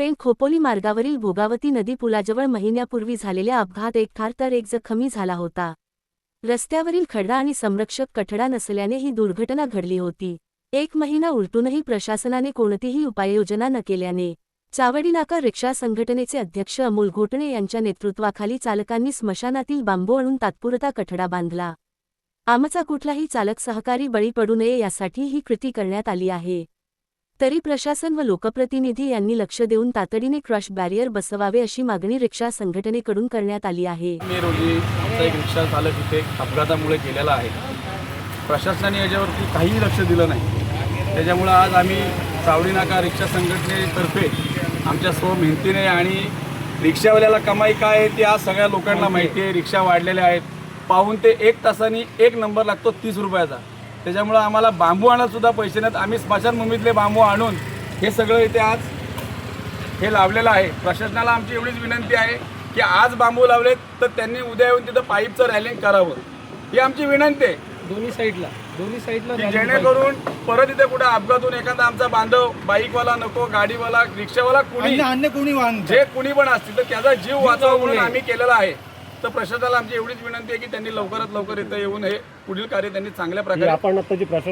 पेण खोपोली मार्गावरील भोगावती नदी पुलाजवळ महिन्यापूर्वी झालेल्या अपघात एक ठार तर एक जखमी झाला होता। रस्त्यावरील खड्डा आणि संरक्षक कठडा नसल्याने ही दुर्घटना घडली होती। एक महिना उलटूनही प्रशासनाने कोणतीही उपाययोजना न केल्याने चावडीनाका रिक्षा संघटनेचे अध्यक्ष अमोल घोटणे यांच्या नेतृत्वाखाली चालकांनी स्मशानातील बांबू आणून तात्पुरता कठडा बांधला। आमचा कुठलाही चालक सहकारी बळी पडू नये यासाठी ही कृती करण्यात आली आहे। तरी प्रशासन व लोकप्रतिनिधी यांनी लक्ष देऊन तातडीने क्रश बॅरियर बसवावे अशी मागणी रिक्षा संघटनेकडून करण्यात आली आहे। मी रोजी आमचा एक रिक्षा चालक इथे अपघातामुळे गेलेला आहे। प्रशासनाने याच्यावरती काहीही लक्ष दिलं नाही। त्याच्यामुळे आज आम्ही चावडीनाका रिक्षा संघटनेतर्फे आमच्या स्वमेहनतीने आणि रिक्षावाल्याला कमाई काय आहे ती आज सगळ्या लोकांना माहिती आहे। रिक्षा वाढलेल्या आहेत, पाहून ते 1 तासांनी 1 नंबर लागतो 30 रुपयाचा। त्याच्यामुळे आम्हाला बांबू आणायला सुद्धा पैसे नाहीत। आम्ही स्मशानभूमीतले बांबू आणून हे सगळं इथे आज हे लावलेलं आहे। प्रशासनाला आमची एवढीच विनंती आहे की आज बांबू लावलेत तर त्यांनी उद्या येऊन तिथं पाईपचं रॅलिंग करावं, ही आमची विनंती आहे। दोन्ही साईडला जेणेकरून परत इथे कुठे अपघात होऊन एखादा आमचा बांधव बाईकवाला नको, गाडीवाला, रिक्षावाला, कुणी पण असतील तर त्याचा जीव वाचावा म्हणून आम्ही केलेला आहे। तर प्रशासनाला आमची एवढीच विनंती आहे की त्यांनी लवकरात लवकर इथं येऊन हे पुढील कार्य त्यांनी चांगल्या प्रकारे